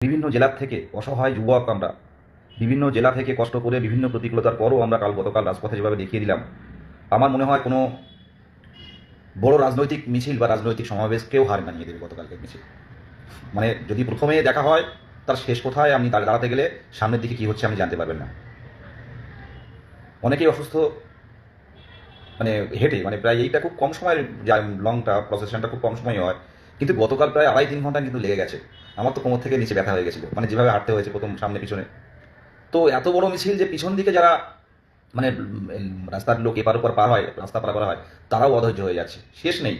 বিভিন্ন জেলা থেকে অসহায় যুবক আমরা বিভিন্ন জেলা থেকে কষ্ট করে বিভিন্ন প্রতিকূলতার পরও আমরা গতকাল রাজপথে যেভাবে দেখিয়ে দিলাম, আমার মনে হয় কোনো বড় রাজনৈতিক মিছিল বা রাজনৈতিক সমাবেশকেও হার মানিয়ে দেবে গতকালকের মিছিল। মানে যদি প্রথমে দেখা হয় তার শেষ কোথায় আপনি তার দাঁড়াতে গেলে সামনের দিকে কী হচ্ছে আপনি জানতে পারবেন না। অনেকেই অসুস্থ, মানে হেঁটে, মানে প্রায় এইটা খুব কম সময়ের যায়, লংটা প্রসেশনটা খুব কম সময় হয়, কিন্তু গতকাল প্রায় 2.5-3 ঘন্টা কিন্তু লেগে গেছে। আমার তো কোমর থেকে নিচে ব্যথা হয়ে গেছিলো, মানে যেভাবে হাঁটতে হয়েছে প্রথম সামনে পিছনে। তো এত বড় মিছিল যে পিছন দিকে যারা মানে রাস্তার লোক এপার ওপার পার হয়, রাস্তা পারাপার হয়, তারাও অধৈর্য হয়ে যাচ্ছে, শেষ নেই।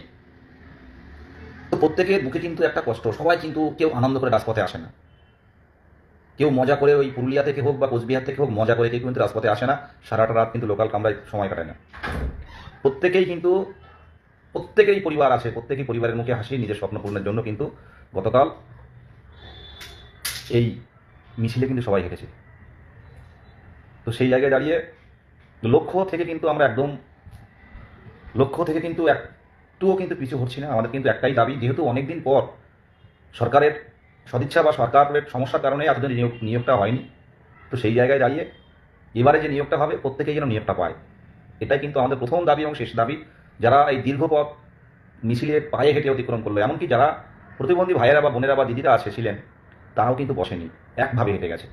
তো প্রত্যেকের বুকে কিন্তু একটা কষ্ট, সবাই কিন্তু কেউ আনন্দ করে রাজপথে আসে না, কেউ মজা করে ওই পুরুলিয়া থেকে হোক বা কোচবিহার থেকে হোক মজা করে কেউ কিন্তু রাজপথে আসে না, সারাটা রাত কিন্তু লোকাল কামরায় সময় কাটায় না। প্রত্যেকেই কিন্তু প্রত্যেকেরই পরিবার আছে, প্রত্যেকেই পরিবারের মুখে হাসি, নিজের স্বপ্ন পূরণের জন্য কিন্তু গতকাল এই মিছিলে কিন্তু সবাই হেঁটেছে। তো সেই জায়গায় দাঁড়িয়ে লক্ষ্য থেকে কিন্তু একটুও কিন্তু পিছু হচ্ছি না। আমাদের কিন্তু একটাই দাবি, যেহেতু অনেকদিন পর সরকারের সদিচ্ছা বা সরকারের সমস্যার কারণে এতদিন নিয়োগটা হয়নি, তো সেই জায়গায় দাঁড়িয়ে এবারে যে নিয়োগটা হবে প্রত্যেকেই যেন নিয়োগটা পায়, এটাই কিন্তু আমাদের প্রথম দাবি এবং শেষ দাবি। যারা এই দীর্ঘ পথ মিছিলে পায়ে হেঁটে অতিক্রম করলো, এমনকি যারা প্রতিবন্ধী ভাইয়েরা বা বোনেরা বা দিদিরা ছিলেন, তারাও কিন্তু বসেনি, একভাবে হেঁটে গেছে।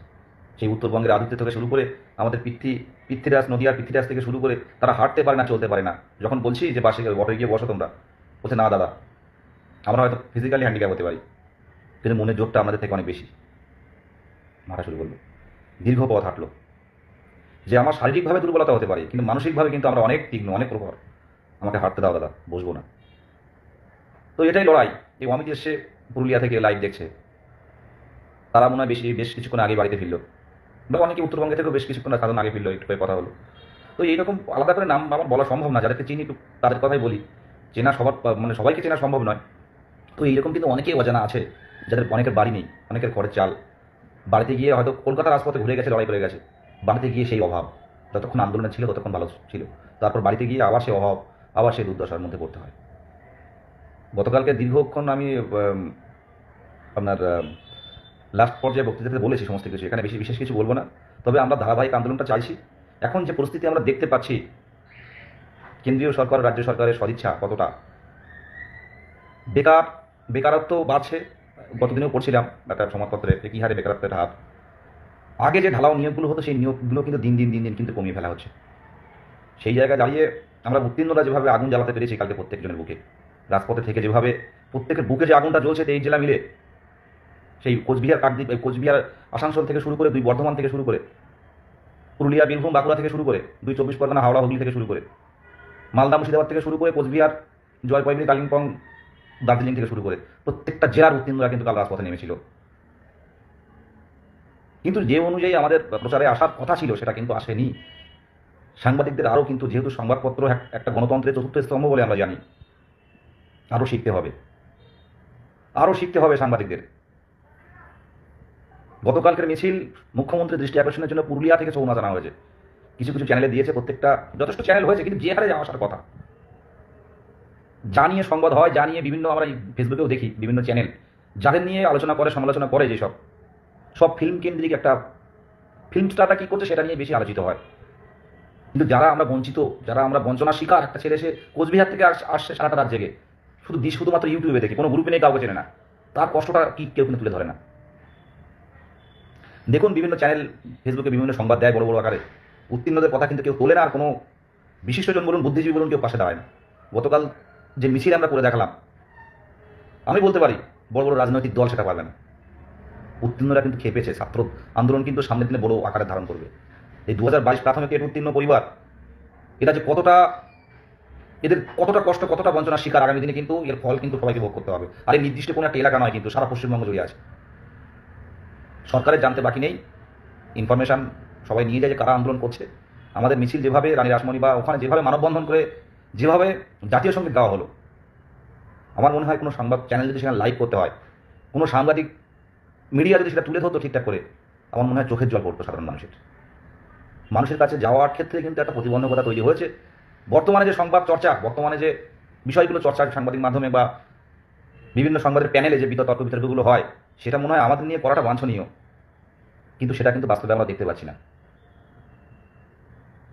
সেই উত্তরবঙ্গের আদিত্য থেকে শুরু করে আমাদের পৃথ্বীরাজ, নদিয়ার পৃথ্বীরাজ থেকে শুরু করে তারা হাঁটতে পারে না, চলতে পারে না। যখন বলছি যে বাসে অটো গিয়ে বসো তোমরা, বলছে না দাদা, আমরা হয়তো ফিজিক্যালি হ্যান্ডিক্যাপ হতে পারি, কিন্তু মনের জোরটা আমাদের থেকে অনেক বেশি। হাঁটা শুরু করলো, দীর্ঘ পথ হাঁটলো। যে আমার শারীরিকভাবে দুর্বলতা হতে পারে, কিন্তু মানসিকভাবে কিন্তু আমরা অনেক তীক্ষ্ণ, অনেক প্রখর। আমাকে হাঁটতে দাও দাদা, বসবো না। তো এটাই লড়াই। এই অমিত এসে পুরুলিয়া থেকে লাইভ দেখছে, তারা মনে হয় বেশ কিছুক্ষণ আগে বাড়িতে ফিরলো, বা অনেকে উত্তরবঙ্গে থেকেও বেশ কিছুক্ষণ সাধারণ আগে ফিরলো, একটু কথা হলো। তো এইরকম আলাদা করে নাম আমার বলা সম্ভব না, যাদেরকে চিনি তাদের কথাই বলি। চেনা সবার, মানে সবাইকে চেনা সম্ভব নয়। তো এইরকম কিন্তু অনেকেই অজানা আছে, যাদের অনেকের বাড়ি নেই, অনেকের ঘরের চাল, বাড়িতে গিয়ে হয়তো কলকাতার রাজপথে ঘুরে গেছে, লড়াই করে গেছে, বাড়িতে গিয়ে সেই অভাব, যতক্ষণ আন্দোলনে ছিল ততক্ষণ ভালো ছিল, তারপর বাড়িতে গিয়ে আবার সেই অভাব, আবার সেই দুর্দশার মধ্যে পড়তে হয়। গতকালকে দীর্ঘক্ষণ আমি আপনার লাস্ট পর্যায়ে বক্তৃতাতে বলেছি সমস্ত কিছু, এখানে বিশেষ কিছু বলবো না। তবে আমরা ধারাবাহিক আন্দোলনটা চাইছি। এখন যে পরিস্থিতি আমরা দেখতে পাচ্ছি, কেন্দ্রীয় সরকার রাজ্য সরকারের সদিচ্ছা কতটা, বেকারত্ব বাড়ছে। গতদিনেও পড়ছিলাম একটা সংবাদপত্রে যে কী হারে বেকারত্বের হার। আগে যে ঢালাও নিয়োগগুলো হতো সেই নিয়োগগুলো কিন্তু দিন কিন্তু কমিয়ে ফেলা হচ্ছে। সেই জায়গায় দাঁড়িয়ে আমরা উত্তীর্ণরা যেভাবে আগুন জ্বালাতে পেরেছি কালকে প্রত্যেকজনের বুকে, রাজপথে থেকে যেভাবে প্রত্যেকের বুকে যে আগুনটা জ্বলছে 23 জেলা মিলে, সেই কোচবিহার আসানসোল থেকে শুরু করে 2 বর্ধমান থেকে শুরু করে পুরুলিয়া, বীরভূম, বাঁকুড়া থেকে শুরু করে 2 24 পরগনা, হাওড়া, হুগলি থেকে শুরু করে মালদা, মুর্শিদাবাদ থেকে শুরু করে কোচবিহার, জলপাইগুড়ি, কালিম্পং, দার্জিলিং থেকে শুরু করে প্রত্যেকটা জেলার উত্তীর্ণরা কিন্তু কাল রাজপথে নেমেছিল। কিন্তু যে অনুযায়ী আমাদের প্রচারে আসার কথা ছিল সেটা কিন্তু আসেনি। সাংবাদিকদের আরও কিন্তু, যেহেতু সংবাদপত্র একটা গণতন্ত্রের চতুর্থ স্তম্ভ বলে আমরা জানি, আরও শিখতে হবে সাংবাদিকদের। গতকালকের মিছিল মুখ্যমন্ত্রীর দৃষ্টি আকর্ষণের জন্য পুরুলিয়া থেকে ছৌ নাচানো হয়েছে, কিছু চ্যানেলে দিয়েছে, প্রত্যেকটা যথেষ্ট চ্যানেল হয়েছে, কিন্তু যে হারে আসার কথা, জানিয়ে সংবাদ হয়, জানিয়ে বিভিন্ন, আমরা ফেসবুকেও দেখি বিভিন্ন চ্যানেল যাদের নিয়ে আলোচনা করে, সমালোচনা করে, যেসব সব ফিল্ম কেন্দ্রিক একটা ফিল্ম স্টারটা কী করছে সেটা নিয়ে বেশি আলোচিত হয়। কিন্তু যারা আমরা বঞ্চিত, যারা আমরা বঞ্চনার শিকার, একটা ছেলে সে কোচবিহার থেকে আসছে সারাটা রাত জেগে, শুধুমাত্র ইউটিউবে দেখে, কোনো গ্রুপে নেই, কাউকে চেনে না, তার কষ্টটা কি কেউ কিন্তু তুলে ধরে না। দেখুন বিভিন্ন চ্যানেল ফেসবুকে বিভিন্ন সংবাদ দেয় বড় বড় আকারে, উত্তীর্ণদের কথা কিন্তু কেউ তোলে না, আর কোনো বিশিষ্টজন বলুন, বুদ্ধিজীবী বলুন, কেউ পাশে দাঁড়ায় না। গতকাল যে মিছিল আমরা করে দেখালাম, আমি বলতে পারি বড় বড় রাজনৈতিক দল সেটা পারবে না। উত্তীর্ণরা কিন্তু খেপেছে, ছাত্র আন্দোলন কিন্তু সামনের দিনে বড় আকারে ধারণ করবে। এই 2022 প্রাথমিকের উত্তীর্ণ পরিবার, এটা যে এদের কতটা কষ্ট, কতটা বঞ্চনার শিকার, আগামী দিনে কিন্তু এর ফল কিন্তু সবাইকে ভোগ করতে হবে। আর এই নির্দিষ্ট কোনো একটা এলাকা নয়, কিন্তু সারা পশ্চিমবঙ্গ জড়িয়ে আছে। সরকারের জানতে বাকি নেই, ইনফরমেশান সবাই নিয়ে যায় যে কারা আন্দোলন করছে। আমাদের মিছিল যেভাবে রানী রাসমণি বা ওখানে যেভাবে মানববন্ধন করে যেভাবে জাতীয় সঙ্গীত গাওয়া হলো, আমার মনে হয় কোনো সংবাদ চ্যানেল যদি সেখানে লাইভ করতে হয়, কোনো সাংবাদিক মিডিয়া যদি সেটা তুলে ধরতো ঠিকঠাক করে, আমার মনে হয় চোখের জল পড়তো সাধারণ মানুষের কাছে যাওয়ার ক্ষেত্রে কিন্তু একটা প্রতিবন্ধকতা তৈরি হয়েছে। বর্তমানে যে সংবাদ চর্চা, বর্তমানে যে বিষয়গুলো চর্চা সাংবাদিক মাধ্যমে বা বিভিন্ন সংবাদের প্যানেলে যে বিতর্কগুলো হয়, সেটা মনে হয় আমাদের নিয়ে করাটা বাঞ্ছনীয়, কিন্তু সেটা কিন্তু বাস্তবে আমরা দেখতে পাচ্ছি না।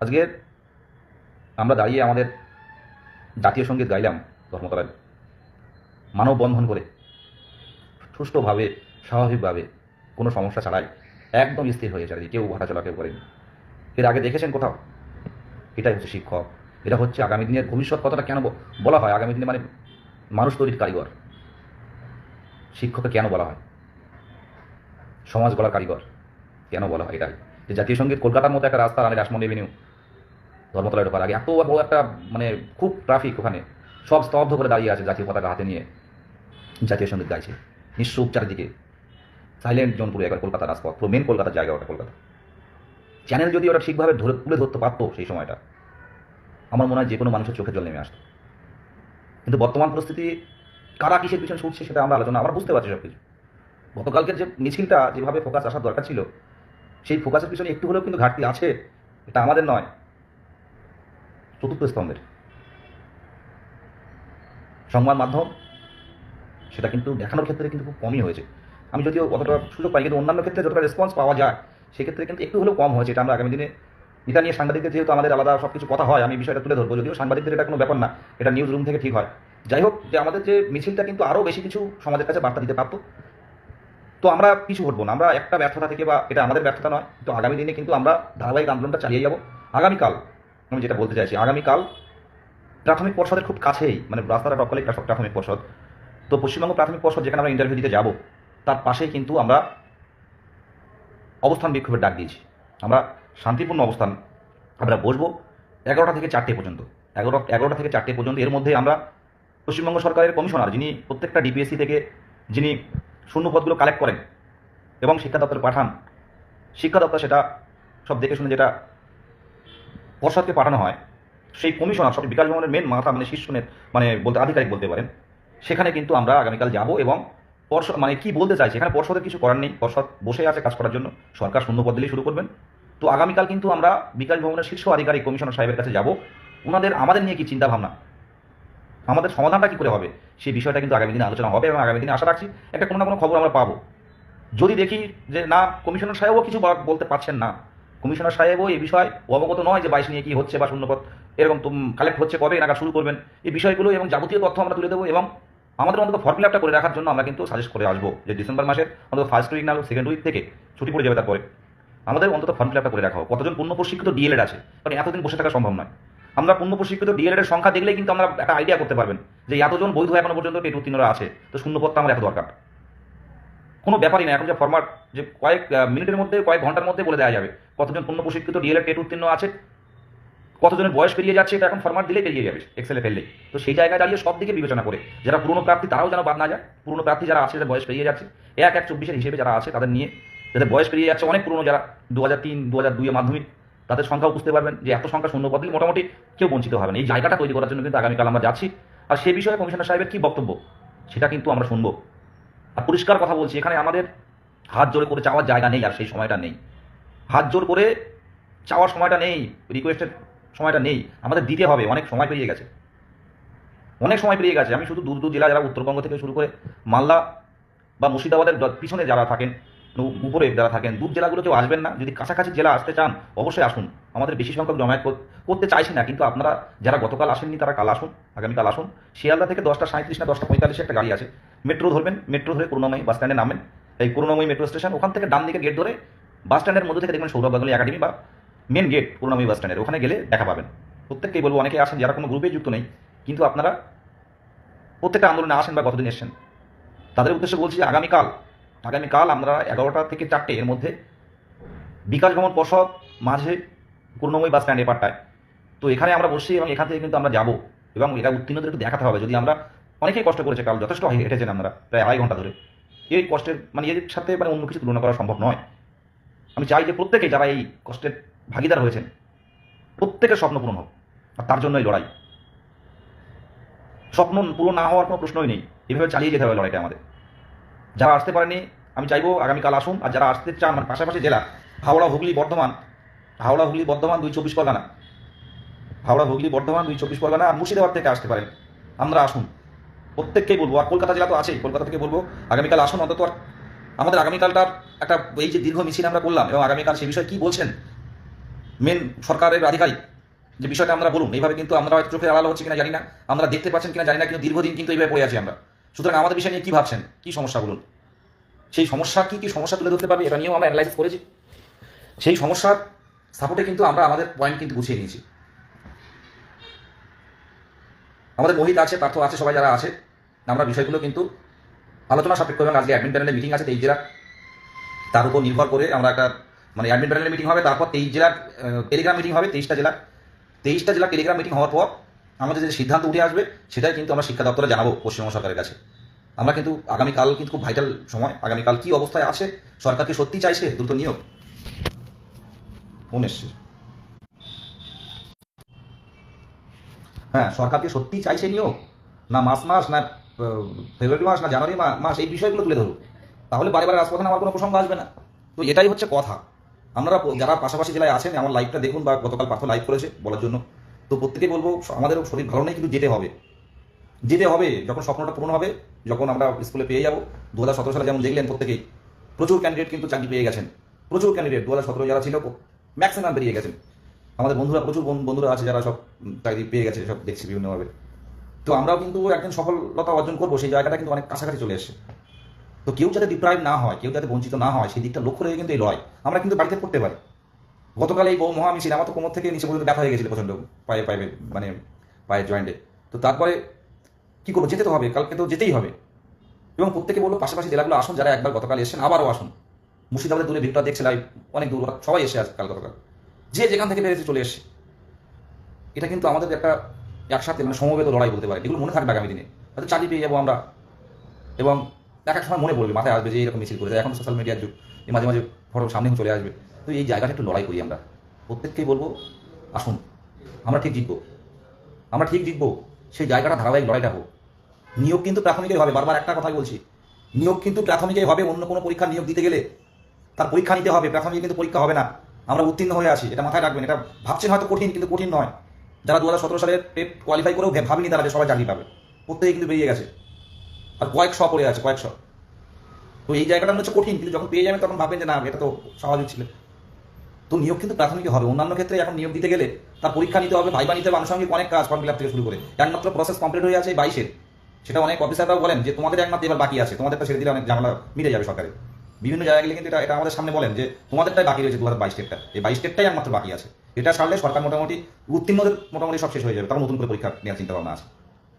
আজকে আমরা দাঁড়িয়ে আমাদের জাতীয় সঙ্গীত গাইলাম ধর্মতলায় মানববন্ধন করে, সুষ্ঠুভাবে স্বাভাবিকভাবে কোনো সমস্যা ছাড়াই একদম স্থির হয়ে চারিদিকে, কেউ হাঁটাচলা কেউ করেনি। এর আগে দেখেছেন কোথাও? এটাই হচ্ছে শিক্ষক, এটা হচ্ছে আগামী দিনের ভবিষ্যৎ। কথাটা কেন বলা হয় আগামী দিনে, মানে মানুষ তৈরির কারিগর। শিক্ষককে কেন বলা হয় সমাজ গড়ার কারিগর? কেন বলা হয় এটাই, যে জাতীয় সঙ্গীত কলকাতার মতো একটা রাস্তা, মানে রাসমন্ডি এভিনিউ ধর্মতলায় ঢোকার আগে এত বড় একটা, মানে খুব ট্রাফিক, ওখানে সব স্তব্ধ করে দাঁড়িয়ে আছে জাতীয় পতাকা হাতে নিয়ে, জাতীয় সঙ্গীত গাইছে, নিঃশব্দ চারিদিকে, সাইলেন্ট জোন পুরো একবার কলকাতার রাজপথ, পুরো মেন কলকাতার জায়গা ওটা কলকাতা। চ্যানেল যদি ওরা ঠিকভাবে তুলে ধরতে পারতো সেই সময়টা, আমার মনে হয় যে কোনো মানুষের চোখে জল নেমে আসতো। কিন্তু বর্তমান পরিস্থিতি, কারা কিসের পিছনে ছুটছে সেটা আমরা বুঝতে পারছি সব কিছু। গতকালকের যে মিছিলটা যেভাবে ফোকাস আসার দরকার ছিল, সেই ফোকাসের পিছনে একটু হলেও কিন্তু ঘাটতি আছে। এটা আমাদের নয়, চতুর্থ স্তম্ভের সংবাদ মাধ্যম সেটা কিন্তু দেখানোর ক্ষেত্রে কিন্তু খুব কমই হয়েছে। আমি যদিও অতটা সুযোগ পাই, কিন্তু অন্যান্য ক্ষেত্রে যতটা রেসপন্স পাওয়া যায় সেক্ষেত্রে কিন্তু একটু হলেও কম হয়েছে। এটা আমরা আগামী দিনে, এটা নিয়ে সাংবাদিকদের যেহেতু আমাদের আলাদা সব কিছু কথা হয়, আমি বিষয়টা তুলে ধরবো। যদিও সাংবাদিকদের এটা কোনো ব্যাপার না, এটা নিউজ রুম থেকে ঠিক হয়। যাই হোক, যে আমাদের যে মিছিলটা কিন্তু আরও বেশি কিছু সমাজের কাছে বার্তা দিতে পারতো। তো আমরা কিছু ঘটবো না, আমরা একটা ব্যর্থতা থেকে, বা এটা আমাদের ব্যর্থতা নয়, তো আগামী দিনে কিন্তু আমরা ধারাবাহিক আন্দোলনটা চালিয়ে যাব। আগামীকাল আমি যেটা বলতে চাইছি, আগামীকাল প্রাথমিক পর্ষদের খুব কাছেই, মানে রাস্তাটা টপকালে প্রাথমিক পর্ষদ, তো পশ্চিমবঙ্গ প্রাথমিক পর্ষদ যেখানে আমরা ইন্টারভিউ দিতে যাব, তার পাশেই কিন্তু আমরা অবস্থান বিক্ষোভের ডাক দিয়েছি। আমরা শান্তিপূর্ণ অবস্থান, আমরা বসবো 11টা থেকে 4টে পর্যন্ত। 11টা থেকে 4টে পর্যন্ত। এর মধ্যে আমরা পশ্চিমবঙ্গ সরকারের কমিশনার, যিনি প্রত্যেকটা ডিপিএসসি থেকে যিনি শূন্য পদগুলো কালেক্ট করেন এবং শিক্ষা দপ্তরে পাঠান, শিক্ষা দপ্তর সেটা সব দেখে শুনে যেটা পর্ষদকে পাঠানো হয়, সেই কমিশনার, সব বিকাশ ভবনের মেন মাথা, মানে শীর্ষ মানে বলতে আধিকারিক বলতে পারেন, সেখানে কিন্তু আমরা আগামীকাল যাব। এবং পর্ষদ মানে কি বলতে চাইছে, এখানে পর্ষদের কিছু করার নেই, পর্ষদ বসে আছে কাজ করার জন্য, সরকার শূন্য পদ দিলেই শুরু করবেন। তো আগামীকাল কিন্তু আমরা বিকাশ ভবনের শীর্ষ আধিকারিক কমিশনার সাহেবের কাছে যাব, আমাদের নিয়ে কি চিন্তা ভাবনা, আমাদের সমাধানটা কী করে হবে, সেই বিষয়টা কিন্তু আগামী দিনে আলোচনা হবে। এবং আগামী দিনে আশা রাখছি একটা কোনো না কোনো খবর আমরা পাবো। যদি দেখি যে না, কমিশনার সাহেবও কিছু বলতে পারছেন না, কমিশনার সাহেবও এই বিষয় অবগত নয় যে 22 নিয়ে কী হচ্ছে বা শূন্যপদ এরকম কালেক্ট হচ্ছে, কবে নাগাদ শুরু করবেন, এই বিষয়গুলো এবং যাবতীয় তথ্য আমরা তুলে দেবো। এবং আমাদের অন্তত ফর্ম ফিল আপটা করে রাখার জন্য আমরা কিন্তু সাজেস্ট করে আসবো যে ডিসেম্বর মাসের অন্তত ফার্স্ট উইক না সেকেন্ড উইক থেকে ছুটি পড়ে যাবে, তারপরে আমাদের অন্তত ফর্ম ফিল আপটা করে রাখা হোক। কতজন পূর্ণ প্রশিক্ষিত ডিএলএড আছে, কারণ এতদিন বসে থাকা সম্ভব নয়। আমরা পূর্ণ প্রশিক্ষিত ডিএলএড এর সংখ্যা দেখলেই কিন্তু আমরা একটা আইডিয়া করতে পারবেন যে এতজন বৈধ এখনো পর্যন্ত টেট উত্তীর্ণরা আছে, তো শূন্যপদটা আমার এত দরকার। কোনো ব্যাপারই না, এখন যে ফরম্যাট যে কয়েক মিনিটের মধ্যে, কয়েক ঘন্টার মধ্যে বলে দেওয়া যাবে কতজন পূর্ণ প্রশিক্ষিত ডিএলএড টেট উত্তীর্ণ আছে, কতজনের বয়স পেরিয়ে যাচ্ছে, এটা এখন ফরম্যাট দিলেই পেরিয়ে যাবে এক্সেলে ফেললে। তো সেই জায়গায় দাঁড়িয়ে সব দিকে বিবেচনা করে যারা পুরনো প্রার্থী তারাও যেন বাদ না যায়, পুরনো প্রার্থী যারা আছে, যাদের বয়স পেরিয়ে যাচ্ছে 1/1/24 হিসেবে যারা আছে তাদের নিয়ে, যাদের বয়স পেরিয়ে যাচ্ছে অনেক পুরনো, যারা 2003 2002 মাধ্যমিক, তাদের সংখ্যাও বুঝতে পারবেন যে এত সংখ্যা শূন্য পদ দিলে মোটামুটি কেউ বঞ্চিত হবে না। এই জায়গাটা তৈরি করার জন্য কিন্তু আগামীকাল আমরা যাচ্ছি। আর সে বিষয়ে কমিশনার সাহেবের কী বক্তব্য সেটা কিন্তু আমরা শুনবো। আর পরিষ্কার কথা বলছি, এখানে আমাদের হাত জোরে করে চাওয়ার জায়গা নেই, আর সেই সময়টা নেই। হাত জোর করে চাওয়ার সময়টা নেই, রিকোয়েস্টের সময়টা নেই, আমাদের দিতে হবে। অনেক সময় পেরিয়ে গেছে, অনেক সময় পেরিয়ে গেছে। আমি শুধু দূর দূর জেলা, যারা উত্তরবঙ্গ থেকে শুরু করে মালদা বা মুর্শিদাবাদের পিছনে যারা থাকেন, উপরে যারা থাকেন, দূর জেলাগুলোতেও আসবেন না। যদি কাছাকাছি জেলা আসতে চান অবশ্যই আসুন, আমাদের বেশি সংখ্যক জমায়েত করতে চাইছি না, কিন্তু আপনারা যারা গতকাল আসেননি তারা কাল আসুন, আগামীকাল আসুন। শিয়ালদা থেকে 10:37 না 10:45 একটা গাড়ি আছে, মেট্রো ধরবেন, মেট্রো ধরে করুণাময়ী বাস স্ট্যান্ডে নামবেন, এই করুণাময়ী মেট্রো স্টেশন, ওখান থেকে ডান দিকে গেট ধরে বাস স্ট্যান্ডের মধ্যে থেকে দেখবেন সৌরভ গাঙ্গুলী একাডেমি বা মেন গেট করুণাময়ী বাস স্ট্যান্ডের, ওখানে গেলে দেখা পাবেন। প্রত্যেককেই বলবো, অনেকে আসেন যারা কোনো গ্রুপে যুক্ত নেই, কিন্তু আপনারা প্রত্যেকটা আন্দোলনে আসেন বা কতদিন এসছেন, তাদের উদ্দেশ্যে বলছি আগামীকাল আমরা 11টা থেকে 4টে এর মধ্যে বিকাশ ভবন পর্ষদ মাঝে করুণাময়ী বাস স্ট্যান্ড এপারটায়, তো এখানে আমরা বসছি এবং এখান থেকে কিন্তু আমরা যাব। এবং এটা উত্তীর্ণদের একটু দেখাতে হবে, যদি আমরা অনেকেই কষ্ট করেছে, কাল যথেষ্ট হেঁটেছেন আপনারা প্রায় 2.5 ঘন্টা ধরে, এই কষ্টের মানে এর সাথে মানে অন্য কিছু তুলনা করা সম্ভব নয়। আমি চাই যে প্রত্যেকেই যারা এই কষ্টের ভাগিদার হয়েছেন, প্রত্যেকের স্বপ্ন পূরণ হোক, আর তার জন্যই লড়াই। স্বপ্ন পূরণ না হওয়ার কোনো প্রশ্নই নেই, এভাবে চালিয়ে যেতে হবে লড়াইটা আমাদের। যারা আসতে পারেনি আমি চাইবো আগামীকাল আসুন, আর যারা আসতে চান, মানে পাশাপাশি জেলা হাওড়া হুগলি বর্ধমান 2 24 পরগনা, হাওড়া হুগলি বর্ধমান 2 24 পরগনা আর মুর্শিদাবাদ থেকে আসতে পারেন, আমরা আসুন। প্রত্যেককেই বলবো, আর কলকাতা জেলা তো আছেই, কলকাতা থেকে বলবো আগামীকাল আসুন, অন্তত আমাদের আগামীকালটার একটা এই যে দীর্ঘ মিছিল আমরা করলাম এবং আগামীকাল সে বিষয়ে কী বলছেন মেন সরকারের আধিকারিক, যে বিষয়টা আমরা বলুন, এইভাবে কিন্তু আমরা হয়তো চোখে আড়ালো হচ্ছে কিনা জানি না, আমরা দেখতে পাচ্ছেন কিনা জানি না, কিন্তু দীর্ঘদিন কিন্তু এইভাবে পড়ে আছি আমরা। সুতরাং আমাদের বিষয় নিয়ে কী ভাবছেন, কী সমস্যা বলুন, সেই সমস্যা কী কী সমস্যা তুলে ধরতে পারবে এটা নিয়েও আমরা অ্যানালাইজ করেছি। সেই সমস্যার সাপোর্টে কিন্তু আমরা আমাদের পয়েন্ট কিন্তু গুছিয়ে নিয়েছি। আমাদের মোহিত আছে, পার্থ আছে, সবাই যারা আছে, আমরা বিষয়গুলো কিন্তু আলোচনা সাপেক্ষ এবং আজকে অ্যাডমিন প্যানেলের মিটিং আছে 23 জেলার, তার উপর নির্ভর করে আমরা একটা মানে অ্যাডমিন প্যানেলের মিটিং হবে, তারপর 23 জেলার টেলিগ্রাম মিটিং হবে, 23টা জেলার টেলিগ্রাম মিটিং হওয়ার পর আমাদের যে সিদ্ধান্ত উঠে আসবে সেটাই কিন্তু আমরা শিক্ষা দপ্তরে জানাবো পশ্চিমবঙ্গ সরকারের কাছে। আমরা কিন্তু আগামীকাল কিন্তু খুব ভাইটাল সময়, আগামীকাল কী অবস্থায় আছে, সরকার কি সত্যি চাইছে দ্রুত নিয়োগ? ফোন এসছে। হ্যাঁ, সরকার কি সত্যি চাইছে নিয়োগ, না মাস না ফেব্রুয়ারি মাস না জানুয়ারি মাস, এই বিষয়গুলো তুলে ধরুন, তাহলে বারে বারে রাজপথে আমার কোনো প্রসঙ্গ আসবে না। তো এটাই হচ্ছে কথা। আপনারা যারা পাশাপাশি জেলায় আছেন আমার লাইভটা দেখুন, বা গতকাল পার্থ লাইভ করেছে বলার জন্য, তো প্রত্যেকেই বলবো আমাদেরও শরীর ভালো নেই, কিন্তু যেতে হবে, যখন স্বপ্নটা পূরণ হবে, যখন আমরা স্কুলে পেয়ে যাবো। 2017 সালে যেমন দেখলেন প্রত্যেকেই প্রচুর ক্যান্ডিডেট কিন্তু চাকরি পেয়ে গেছেন, প্রচুর ক্যান্ডিডেট 2017 যারা ছিল ম্যাক্সিমাম বেরিয়ে গেছেন। আমাদের বন্ধুরা, প্রচুর বন্ধুরা আছে যারা সব চাকরি পেয়ে গেছে, সব দেখছি বিভিন্নভাবে। তো আমরাও কিন্তু একদিন সফলতা অর্জন করবো, সেই জায়গাটা কিন্তু অনেক কাছাকাছি চলে এসছে। তো কেউ যাতে ডিপ্রাইভ না হয়, কেউ যাতে বঞ্চিত না হয়, সেই দিকটা লক্ষ্য রেখে কিন্তু এই লড়াই আমরা কিন্তু বাড়িতে করতে পারি। গতকাল এই মহামিছিল আমার তো কোমর থেকে নিচে পর্যন্ত ব্যথা হয়ে গেছিল প্রচণ্ড, পায়ে মানে পায়ের জয়েন্টে। তো তারপরে কী করবো, যেতে তো হবে, কালকে তো যেতেই হবে। এবং প্রত্যেকে বলবো পাশাপাশি জেলাগুলো আসুন, যারা একবার গতকাল এসেছেন আবারও আসুন। মুর্শিদাবাদের দূরে ভিড়টা দেখছে লাইভ, অনেক দূর সবাই এসে আছে কাল গতকাল, যে যেখান থেকে পেরেছে চলে এসছে। এটা কিন্তু আমাদের একটা একসাথে মানে সমবেত লড়াই বলতে পারে, এগুলো মনে থাকবে আগামী দিনে, হয়তো চাকরি পেয়ে যাবো আমরা। এবং এক এক সময় মনে পড়বে, মাথায় আসবে যে এরকম মিছিল করেছে, এখন সোশ্যাল মিডিয়ার যুগ, মাঝে মাঝে ফটো সামনে চলে আসবে। তো এই জায়গাটা একটু লড়াই করি আমরা, প্রত্যেককেই বলবো আসুন, আমরা ঠিক জিতবো, সেই জায়গাটা ধারাবাহিক লড়াইটা হোক। নিয়োগ কিন্তু প্রাথমিকই হবে, বারবার একটা কথাই বলছি, নিয়োগ কিন্তু প্রাথমিকই হবে। অন্য কোনো পরীক্ষা নিয়োগ দিতে গেলে তার পরীক্ষা নিতে হবে, প্রাথমিক কিন্তু পরীক্ষা হবে না। আমরা উত্তীর্ণ হয়ে আছি, এটা মাথায় রাখবেন। এটা ভাবছেন হয়তো কঠিন, কিন্তু কঠিন নয়। যারা 2017 সালে টেট কোয়ালিফাই করেও ভাবিনি তারা যে সবাই চাকরি পাবে, প্রত্যেকে কিন্তু বেরিয়ে গেছে, আর কয়েকশো পড়ে আছে, কয়েকশো। তো এই জায়গাটা মনে হচ্ছে কঠিন, কিন্তু যখন পেয়ে যাবেন তখন ভাববেন যে না, এটা তো স্বাভাবিক ছিল। তো নিয়োগ কিন্তু প্রাথমিক হবে। অন্যান্য ক্ষেত্রে এখন নিয়োগ দিতে গেলে তার পরীক্ষা নিতে হবে, ভাইবা নিতে হবে, আনুষঙ্গিক অনেক কাজ, ফর্ম ফিল আপ থেকে শুরু করে। একমাত্র প্রসেস কমপ্লিট হয়ে আছে 22-এর, সেটা অনেক অফিসাররাও বলেন যে তোমাদের একমাত্র এবার বাকি আছে, তোমাদেরটা ছেড়ে দিলে অনেক ঝামেলা মিটে যাবে সরকারের। বিভিন্ন জায়গায় গেলে কিন্তু এটা আমাদের সামনে বলেন যে তোমাদেরটাই বাকি রয়েছে 2022 ডেটটা, এই 22 ডেটটাই একমাত্র বাকি আছে। এটা ছাড়লে সরকার মোটামুটি উত্তীর্ণদের মোটামুটি সব শেষ হয়ে যাবে, তারপর নতুন করে পরীক্ষা নেওয়ার চিন্তা ভাবনা আছে।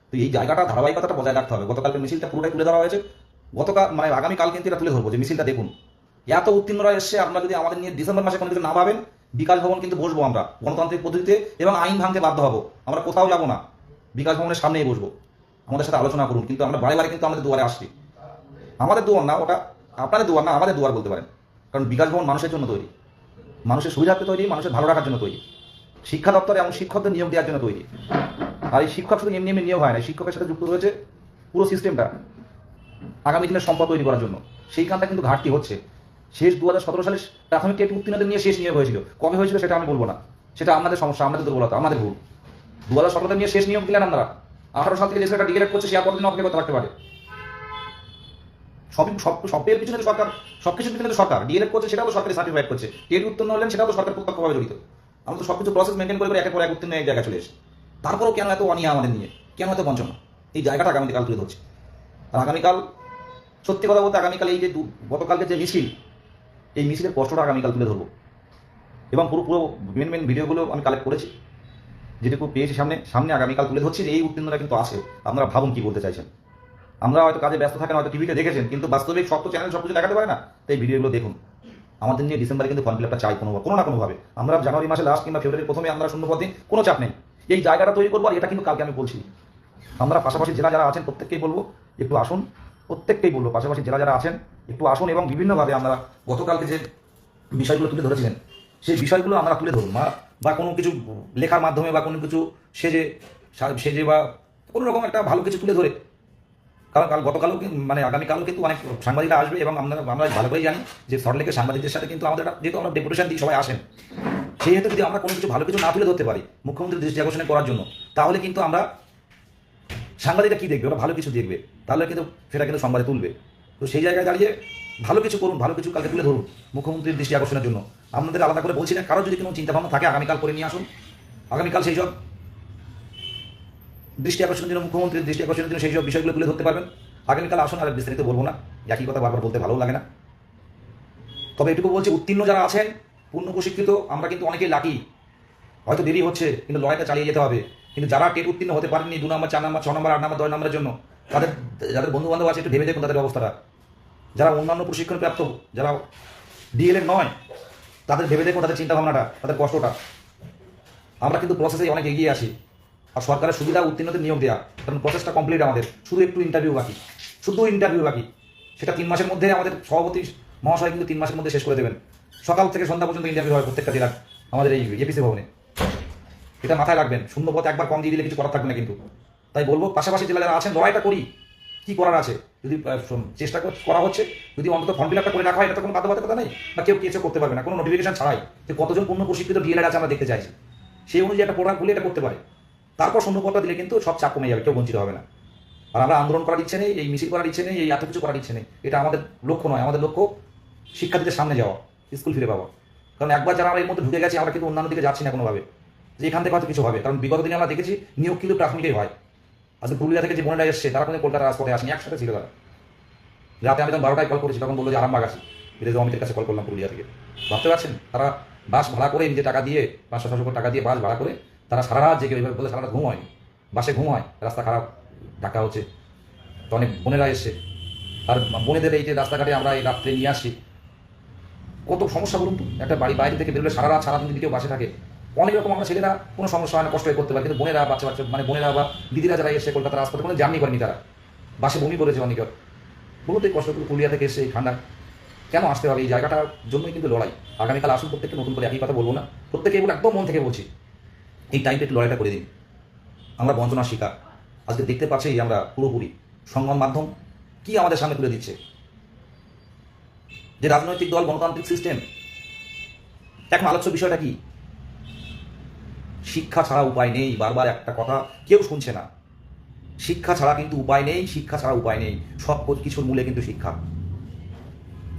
তো এই জায়গাটা ধারাবাহিকতাটা বজায় রাখতে হবে। গতকালকে মিছিলটা পুরোটাই তুলে ধরা হয়েছে, গতকাল মানে আগামীকাল কিন্তু এটা তুলে ধরবো যে মিছিলটা দেখুন, এত উত্তীর্ণরা এসছে। আপনারা যদি আমাদের নিয়ে ডিসেম্বর মাসে কোনো কিছু না ভাবেন, বিকাশ ভবন কিন্তু বসবো আমরা গণতান্ত্রিক পদ্ধতিতে, এবং আইন ভাঙতে বাধ্য হবো। আমরা কোথাও যাবো না, বিকাশ ভবনের সামনেই বসবো, আমাদের সাথে আলোচনা করুন। কিন্তু আমরা বারে বারে কিন্তু আমাদের দুয়ারে আসছি, আমাদের দুয়ার না ওটা, আপনাদের দুয়ার না, আমাদের দুয়ার বলতে পারেন। কারণ বিকাশ ভবন মানুষের জন্য তৈরি, মানুষের সুবিধার্থে তৈরি, মানুষের ভালো রাখার জন্য তৈরি। শিক্ষা দপ্তরে এমন শিক্ষকদের নিয়োগ দেওয়ার জন্য তৈরি। আর এই শিক্ষক শুধু এমনি এমনি নিয়োগ হয় না, শিক্ষকের সাথে যুক্ত রয়েছে পুরো সিস্টেমটা আগামী দিনের সম্পদ তৈরি করার জন্য। সেইখানটা কিন্তু ঘাটতি হচ্ছে। শেষ 2017 সালে প্রাথমিক টেট উত্তীর্ণদের নিয়ে শেষ নিয়োগ হয়েছিল, কবে হয়েছিল সেটা আমি বলবো না, সেটা আমাদের সমস্যা, আমাদের দুর্বলতা, আমাদের ভুল। 2017 নিয়ে শেষ নিয়োগ দিলেন আপনারা। 18 সাল থেকে যে সেটা ডিগ্রেড করছে সে আর কতদিন অপেক্ষা করতে থাকতে পারে? সবের পিছনে সরকার, সবকিছুর পিছনে সরকার ডিএলএড করছে, সেটাও সরকারি সার্টিফাইড করছে। টেট উত্তীর্ণ হলেন, সেটাও তো সরকার প্রত্যক্ষভাবে জড়িত। আমরা তো সবকিছু প্রসেস মেনটেন করে একের পর এক উত্তীর্ণ এক জায়গায় চলে এসে, তারপরেও কেন এত অনিয়া আমাদের নিয়ে, কেন এত বঞ্চনা? এই জায়গাটা আগামীকাল তুলে ধরছে। আর আগামীকাল সত্যি কথা বলতে আগামীকাল এই যে গতকালকে যে মিছিল, এই মিছিলের কষ্টটা আগামীকাল তুলে ধরবো। এবং পুরো মেন ভিডিওগুলো আমি কালেক্ট করেছি, যেটুকু পেয়েছি সামনে আগামীকাল তুলে ধরছি যে এই উত্তীর্ণরা কিন্তু আছে। আপনারা ভাবুন কি বলতে চাইছেন। আমরা হয়তো কাজে ব্যস্ত থাকেন, হয়তো টিভিতে দেখেছেন, কিন্তু বাস্তবিক সব তো চ্যানেল সব কিছু দেখাতে পারে না। তো এই ভিডিওগুলো দেখুন। আমাদের নিয়ে ডিসেম্বরে কিন্তু ফর্ম ফিল আপটা চাই কোনো না কোনোভাবে। আমরা জানুয়ারি মাসে লাস্ট কিংবা ফেব্রুয়ারির প্রথমে আমরা শূন্যপদ দিন, কোনো চাপ নেই, এই জায়গাটা তৈরি করবো। আর এটা কিন্তু কালকে আমি বলছি, আমরা পাশাপাশি জেলা যারা আছেন প্রত্যেককেই বলবো একটু আসুন, প্রত্যেককেই বলবো পাশাপাশি জেলা যারা আছেন একটু আসুন। এবং বিভিন্নভাবে আমরা গতকালকে যে বিষয়গুলো তুলে ধরেছিলেন সেই বিষয়গুলো আমরা তুলে ধরুন, বা কোনো কিছু লেখার মাধ্যমে বা কোনো কিছু সেজে বা কোনো রকম একটা ভালো কিছু তুলে ধরে। কারণ গতকালও মানে আগামীকালও কিন্তু অনেক সাংবাদিকরা আসবে, এবং আমরা ভালো করেই জানি যে সল্টলেকের সাংবাদিকদের সাথে কিন্তু আমাদের যেহেতু আমরা ডেপুটেশন দিই, সবাই আসেন, সেই হেতু যদি আমরা কোনো কিছু ভালো কিছু না তুলে ধরতে পারি মুখ্যমন্ত্রীর দৃষ্টি আকর্ষণে করার জন্য, তাহলে কিন্তু আমরা সাংবাদিকরা কী দেখবে, ওরা ভালো কিছু দেখবে, তাহলে কিন্তু সেটা কিন্তু সংবাদে তুলবে। তো সেই জায়গায় দাঁড়িয়ে ভালো কিছু করুন, ভালো কিছু কালকে তুলে ধরুন মুখ্যমন্ত্রীর দৃষ্টি আকর্ষণের জন্য। আপনাদের আলাদা করে বলছি না, কারো যদি কোনো চিন্তাভাবনা থাকে আগামীকাল করে নিয়ে আসুন। আগামীকাল সেই সব দৃষ্টি আকর্ষণের জন্য, মুখ্যমন্ত্রীর দৃষ্টি আকর্ষণের জন্য সেই সব বিষয়গুলো তুলে ধরতে পারবেন। আগামীকাল আসুন, আর বিস্তারিত বলবো না, একই কথা বারবার বলতে ভালো লাগে না। তবে এটুকু বলছি, উত্তীর্ণ যারা আছেন, পূর্ণ প্রশিক্ষিত, আমরা কিন্তু অনেকেই লাকি, হয়তো দেরি হচ্ছে কিন্তু লড়াইটা চালিয়ে যেতে হবে। কিন্তু যারা টেট উত্তীর্ণ হতে পারেননি 2 নম্বর 4 নম্বর 6 নম্বর 8 নম্বর 10 নম্বরের জন্য, তাদের যাদের বন্ধু বান্ধব আছে একটু ভেবে দেখুন তাদের অবস্থাটা। যারা অন্যান্য প্রশিক্ষণ প্রাপ্ত, যারা ডিএলএড নয়, তাদের ভেবে দেখুন তাদের চিন্তাভাবনাটা, তাদের কষ্টটা। আমরা কিন্তু প্রসেসে অনেক এগিয়ে আসি, আর সরকারের সুবিধা উত্তীর্ণদের নিয়োগ দেওয়া, কারণ প্রসেসটা কমপ্লিট আমাদের, শুধু একটু ইন্টারভিউ বাকি, শুধু ইন্টারভিউ বাকি। সেটা 3 মাসের মধ্যে আমাদের সভাপতি মহাশয় কিন্তু 3 মাসের মধ্যে শেষ করে দেবেন। সকাল থেকে সন্ধ্যা পর্যন্ত ইন্টারভিউ হয় প্রত্যেকটা জেলার আমাদের এই এপিসি ভবনে। এটা মাথায় রাখবেন, শূন্য পথে একবার কম দিয়ে দিলে কিছু করার থাকবে না কিন্তু। তাই বলবো পাশাপাশি জেলা যারা আছেন লড়াইটা করি, কি করার আছে, যদি চেষ্টা করা হচ্ছে, যদি অন্তত ফর্ম ফিল আপটা করে রাখা হয়, এটা তো কোনো বাধ্যবাধকতা নেই, বা কেউ কিছু করতে পারবে না কোনো নোটিফিকেশন ছাড়াই, যে কতজন পূর্ণ প্রশিক্ষিত ডিএলএড আছে আমরা দেখতে চাইছি। সেই অনুযায়ী একটা প্রোগ্রাম খুলে এটা করতে পারে, তারপর শূন্যপদটা দিলে কিন্তু সব চাপ কমে যাবে, কেউ বঞ্চিত হবে না। আর আমরা আন্দোলন করার ইচ্ছে নেই, এই মিছিল করার ইচ্ছে নেই, এই এত কিছু করার ইচ্ছে নেই, এটা আমাদের লক্ষ্য নয়। আমাদের লক্ষ্য শিক্ষার্থীদের সামনে যাওয়া, স্কুল ফিরে পাওয়া। কারণ একবার যারা আমরা এর মধ্যে ঢুকে গেছি, আমরা কিন্তু অন্যান্য দিকে যাচ্ছি না কোনোভাবে, যে এখান থেকে হয়তো কিছু হবে। কারণ বিগত দিনে আমরা দেখেছি নিয়োগ কিন্তু প্রাথমিকই হয়। আজকে পুরুলিয়া থেকে যে বোনেরা এসছে, তারা কোনো কলকাতার রাজপথে আসেনি, একসাথে ছিল তারা। রাতে আমি তখন 12টায় কল করেছি, তখন বললো যে আরামবাগ আছি, বিদেশ অমিতের কাছে কল করলাম পুরুলিয়া থেকে। ভাবতে পারছেন, তারা বাস ভাড়া করে, নিজে টাকা দিয়ে 500-600 টাকা দিয়ে বাস ভাড়া করে, তারা সারা রাত জেগে, ওইভাবে বলে সারা রাত ঘুম হয়নি, বাসে ঘুম হয়, রাস্তা খারাপ, ঢাকা হচ্ছে। তো অনেক বোনেরা এসছে, আর বোনেদের এই যে রাস্তাঘাটে আমরা এই রাত্রে নিয়ে আসছি, কত সমস্যা বলুন তো। একটা বাড়ি বাইরে থেকে বেরোলে সারা রাত সারাদিন যদি কেউ বাসে থাকে, অনেক রকম আমরা ছেলেরা কোনো সমস্যা হয় না, কষ্ট হয়ে করতে পারে, কিন্তু বোনেরা বাচ্চা বাচ্চা মানে বোনেরা বা দিদিরা যারা এসে কলকাতার রাস্তাতে কোনো জার্নি করেনি, তারা বাসে বমি করেছে অনেকের। বলুন তো এই কষ্টগুলো পুরুলিয়া থেকে এসে ঠান্ডা কেন আসতে হবে? এই জায়গাটার জন্যই কিন্তু লড়াই। আগামীকাল আসুন, প্রত্যেককে নতুন করে একই কথা বলবো না, প্রত্যেকে এগুলো একদম মন থেকে বলছি, এই টাইমটা একটু লড়াইটা করে দিন। আমরা বঞ্চনার শিকার, আজকে দেখতে পাচ্ছি আমরা পুরোপুরি সংবাদ মাধ্যম কি আমাদের সামনে তুলে দিচ্ছে, যে রাজনৈতিক দল, গণতান্ত্রিক সিস্টেম। এখন আলোচ্য বিষয়টা কি? শিক্ষা ছাড়া উপায় নেই, বারবার একটা কথা কেউ শুনছে না। শিক্ষা ছাড়া কিন্তু উপায় নেই, শিক্ষা ছাড়া উপায় নেই, সব কিছুর মূলে কিন্তু শিক্ষা।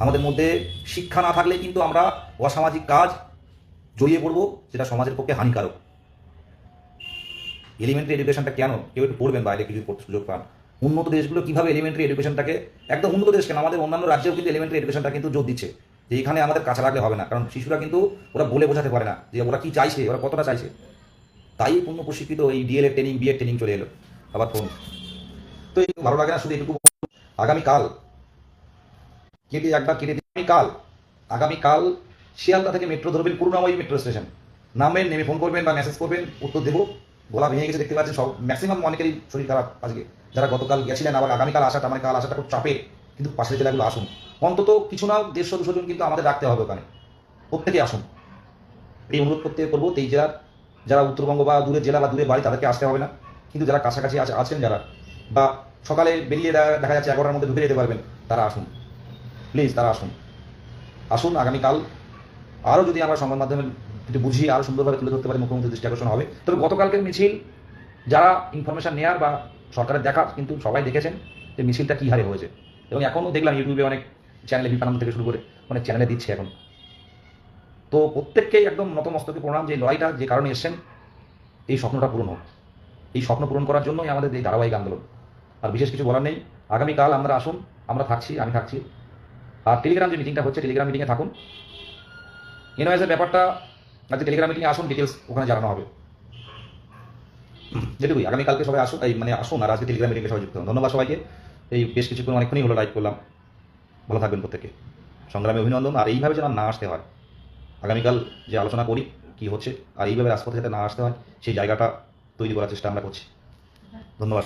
আমাদের মধ্যে শিক্ষা না থাকলে কিন্তু আমরা অসামাজিক কাজ জড়িয়ে পড়বো, যেটা সমাজের পক্ষে হানিকারক। এলিমেন্টারি এডুকেশনটা কেন কেউ একটু পড়বেন, বাইরে কিছু পড়তে সুযোগ পান। উন্নত দেশগুলো কীভাবে এলিমেন্টারি এডুকেশনটাকে, একদম উন্নত দেশ কেন, আমাদের অন্যান্য রাজ্যেও কিন্তু এলিমেন্টারি এডুকেশনটা কিন্তু জোর দিচ্ছে, যে এখানে আমাদের কাছে লাগলে হবে না। কারণ শিশুরা কিন্তু ওরা বলে বোঝাতে পারে না যে ওরা কী চাইছে, ওরা কতটা চাইছে। তাই পূর্ণ প্রশিক্ষিত এই ডিএলএড ট্রেনিং, বিএড ট্রেনিং চলে এলো আবার ফোন। তো এই ভালো লাগে না, শুধু এটুকু আগামীকাল কেটে একবার কেটে আগামীকাল শিয়ালদা থেকে মেট্রো ধরবেন, করুণাময়ী মেট্রো স্টেশন নামবেন, নেমে ফোন করবেন বা মেসেজ করবেন, উত্তর দেবো। গলা ভেঙে গেছে দেখতে পাচ্ছেন, সব ম্যাক্সিমাম অনেকেরই শরীর খারাপ আজকে, যারা গতকাল গেছিলেন। আবার আগামীকাল আসাটা মানে কাল আসাটা খুব চাপে, কিন্তু পাশের জেলাগুলো আসুন, অন্তত কিছু না 150-200 জন কিন্তু আমাদের রাখতে হবে ওখানে, প্রত্যেকে আসুন। এই অনুরোধ করতে করবো, এই জেলার যারা উত্তরবঙ্গ বা দূরের জেলা বা দূরের বাড়ি, তাদেরকে আসতে হবে না, কিন্তু যারা কাছাকাছি আছেন, যারা বা সকালে বেরিয়ে দেখা যাচ্ছে 11টার মধ্যে ঢুকে যেতে পারবেন, তারা আসুন প্লিজ, তারা আসুন আগামীকাল। আরও যদি আমরা সংবাদ মাধ্যমে একটু বুঝিয়ে আরও সুন্দরভাবে তুলে ধরতে পারি, মুখ্যমন্ত্রীর দৃষ্টি আকর্ষণ হবে। তবে গতকালকের মিছিল যারা ইনফরমেশন নেওয়ার বা সরকারের দেখা, কিন্তু সবাই দেখেছেন যে মিছিলটা কী হারে হয়েছে, এবং এখনও দেখলাম ইউটিউবে অনেক চ্যানেলে, বিপানন্দ থেকে শুরু করে অনেক চ্যানেলে দিচ্ছে এখন। তো প্রত্যেককেই একদম নতমস্তকে প্রণাম, যে লড়াইটা যে কারণে এসছেন, এই স্বপ্নটা পূরণ হোক। এই স্বপ্ন পূরণ করার জন্যই আমাদের এই ধারাবাহিক আন্দোলন। আর বিশেষ কিছু বলার নেই, আগামীকাল আমরা আসুন, আমরা থাকছি, আমি থাকছি। আর টেলিগ্রাম যে মিটিংটা হচ্ছে, টেলিগ্রাম মিটিংয়ে থাকুন। এনওএসের ব্যাপারটা আজকে টেলিগ্রাম মিটিংয়ে আসুন, ডিটেলস ওখানে জানানো হবে। যেটুকুই, আগামীকালকে সবাই আসুন, এই মানে আসুন, আর আজকে টেলিগ্রাম মিটিংয়ে সবাই যুক্ত হন। ধন্যবাদ সবাইকে। এই বেশ কিছুক্ষণ অনেকক্ষণই হলো লাইভ করলাম। ভালো থাকবেন প্রত্যেকে, সংগ্রামে অভিনন্দন। আর এইভাবে যেন না আসতে হয়, আগামীকাল যে আলোচনা করি কি হচ্ছে, আর এইভাবে রাজপথে যাতে না আসতে হয়, সেই জায়গাটা তৈরি করার চেষ্টা আমরা করছি। ধন্যবাদ।